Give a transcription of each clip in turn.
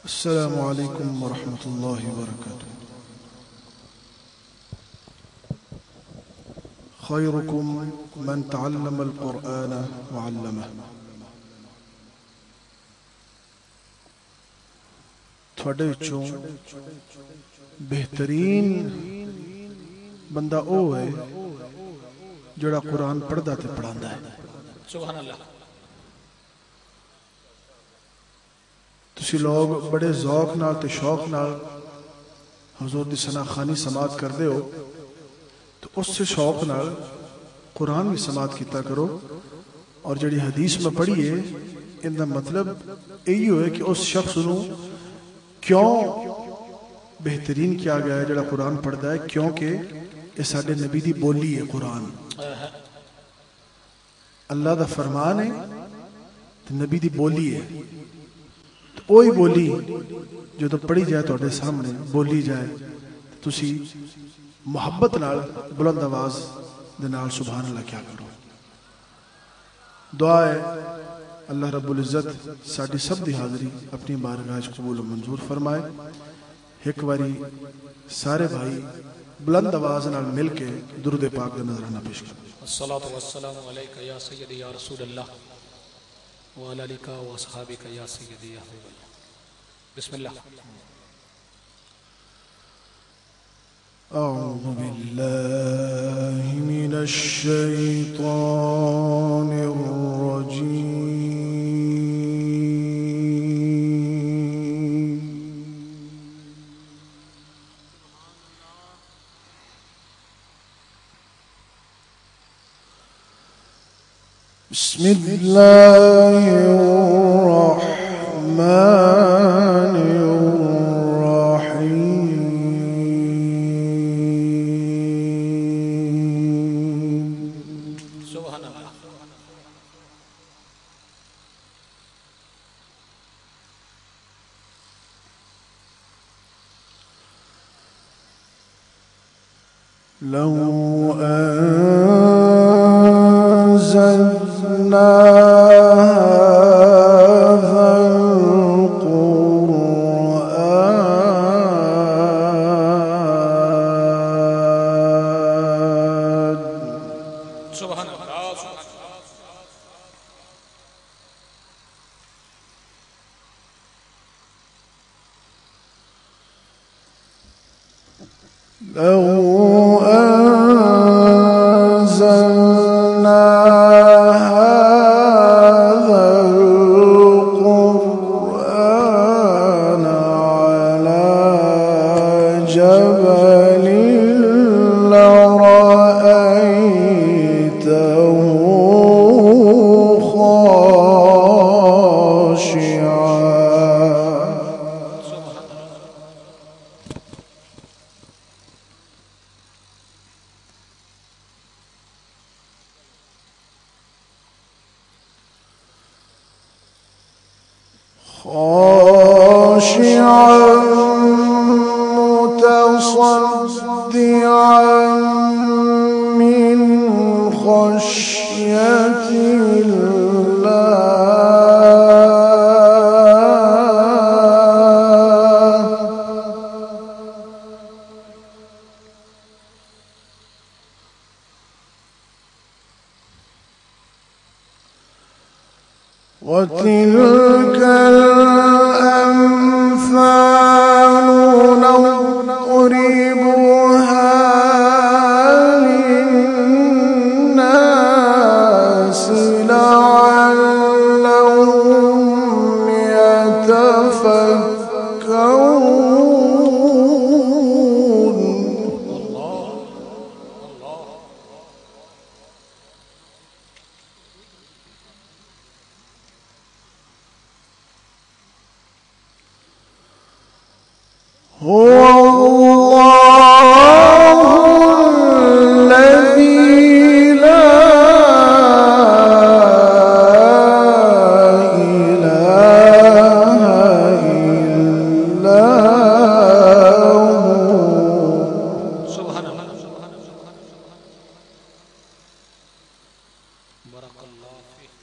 السلام علیکم ورحمۃ اللہ وبرکاتہ۔ خیرکم من تعلم القرآن وعلمہ۔ تھوڑے وچوں بہترین بندہ او ہے جڑا قرآن پڑھدا تے پڑھاندا ہے۔ سبحان اللہ۔ تسی لوگ بڑے ذوق نال تے شوق نال حضور دی ثنا خوانی سماعت کردے ہو، تو اس سے شوق نال قرآن بھی سماعت کیتا کرو، اور جڑی حدیث میں پڑھی ہے ان دا مطلب یہی ہوئے کہ اس شخص نو کیوں بہترین کیا گیا ہے جڑا قرآن پڑھدا ہے، کیونکہ یہ ساڈے نبی دی بولی ہے۔ قرآن اللہ دا فرمان ہے تے نبی دی بولی ہے، تو وہی بولی جو تو پڑھی جائے تو سامنے بولی جائے، تسی محبت نال بلند آواز دے نال سبحان اللہ کیا کرو۔ دعا ہے اللہ رب العزت ساڈی سب دی حاضری اپنی بارگاہ وچ قبول و منظور فرمائے۔ ایک باری سارے بھائی بلند آواز نال مل کے درود پاک دا نذرانہ پیش کریں۔ الصلاۃ والسلام علیک یا سیدی یا رسول اللہ وعلی آلک و اصحابک یا سیدی یا حبیب اللہ۔ بسم اللہ۔ اعوذ باللہ من الشیطان الرجیم۔ بسم اللہ الرحمن الرحیم۔ سبحان اللہ۔ لو أنزلنا هذا القرآن سبحان اللہ۔ لو أنزلنا هذا القرآن على جبل لرأيته خاشعا خاشعا متصدعا من خشية الله وتلك الأمثال نضربها للناس لعلهم يتفكرون۔ هو الله الذي لا إله إلا هو۔ سبحان اللہ۔ بارک اللہ فیک۔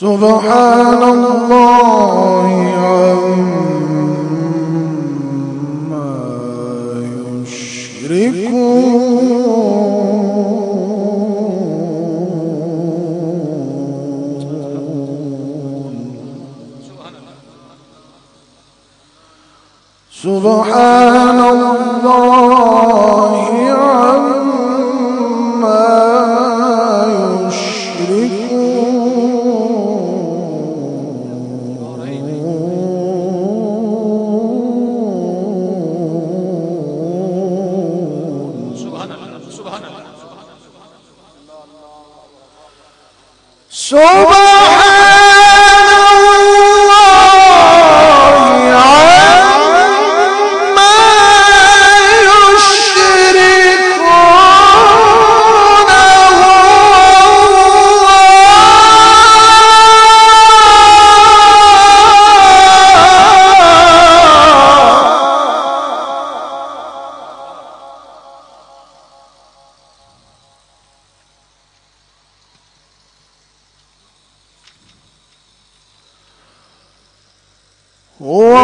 سبحان الله عما يشركون سبحان الله عما سبحان الله هو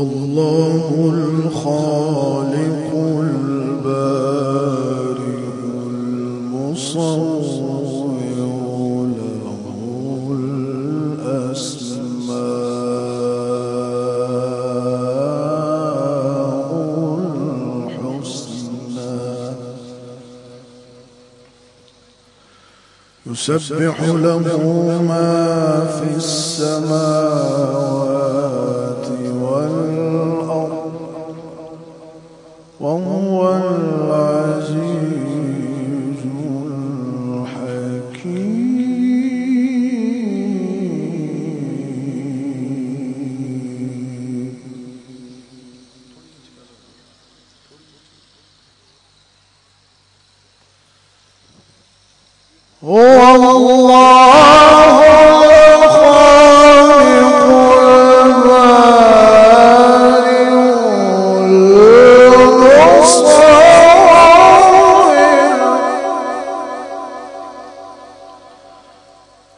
الله الخالق البارئ المصور له يسبح له ما في السماوات والأرض وهو العزيز الحكيم. هو الله الخالق البارئ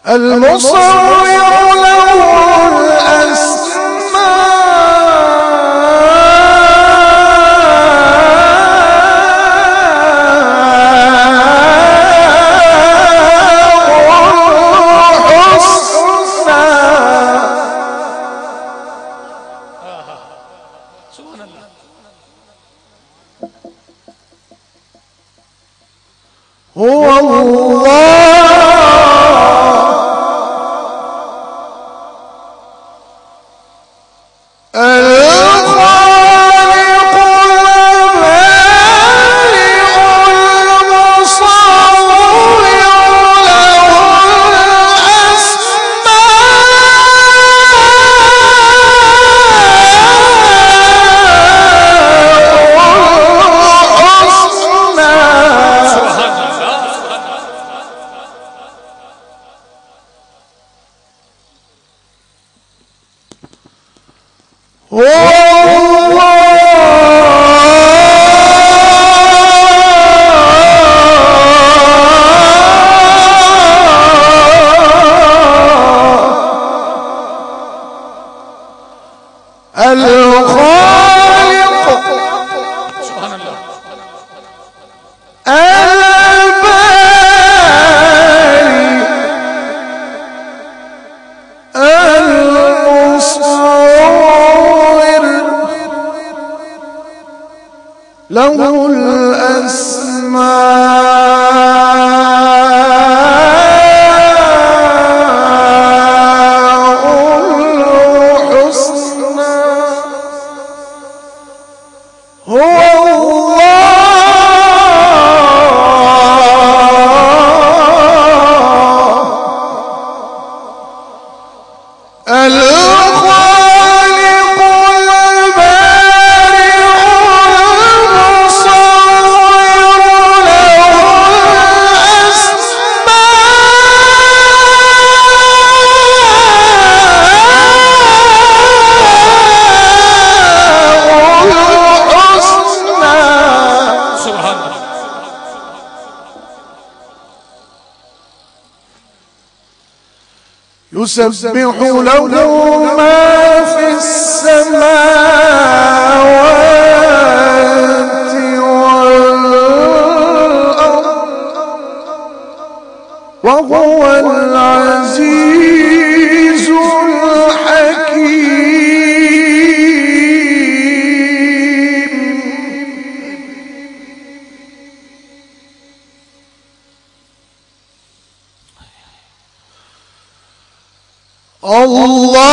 المصور له هو له الأسماء الحسنى هو يسبح له ما في السماوات والأرض وهو العزيز الحكيم. الله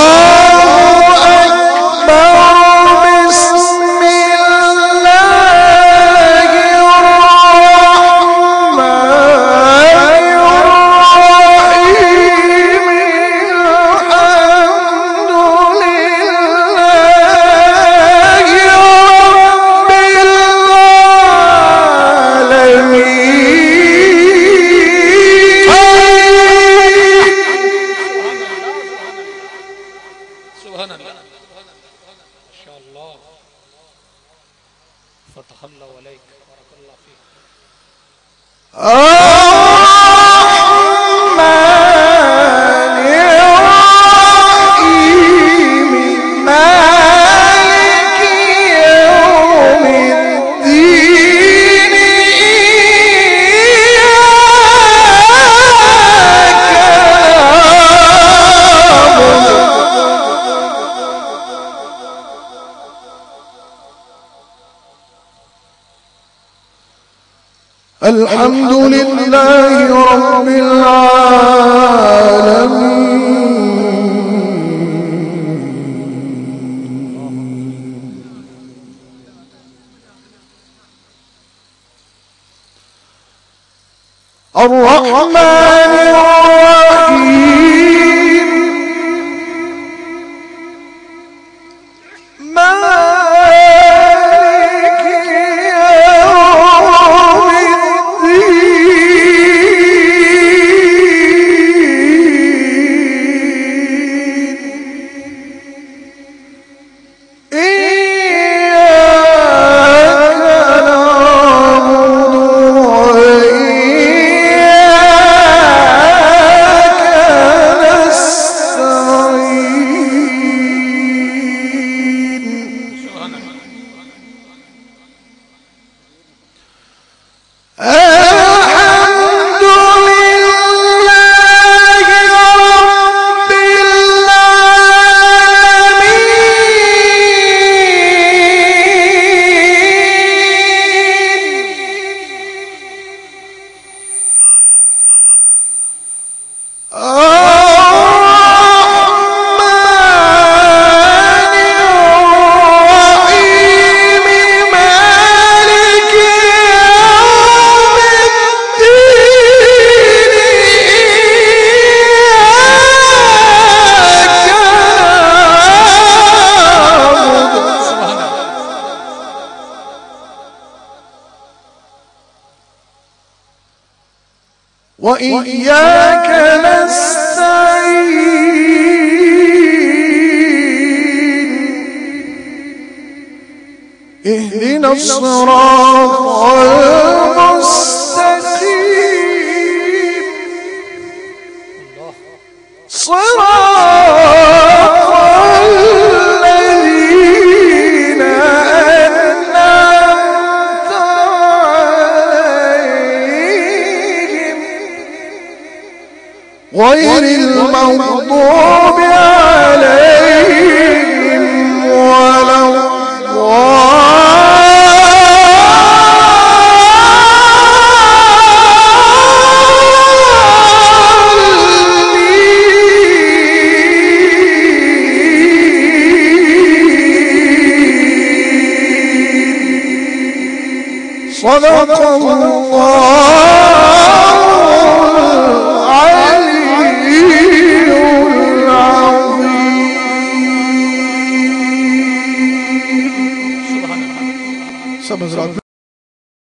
أكبر. بسم الله الرحمن الرحيم. الحمد لله رب فتح الله عليك بارك الله فيك. الرحمن الرحيم مالك يوم الدين. الحمد لله رب العالمين. الرحمن الرحيم مالك يوم وإياك نستعين. اهدنا الصراط المستقيم صراط الذين أنعمت عليهم غير المغضوب عليهم ولا صدق الله العلي العظيم. سب حضرات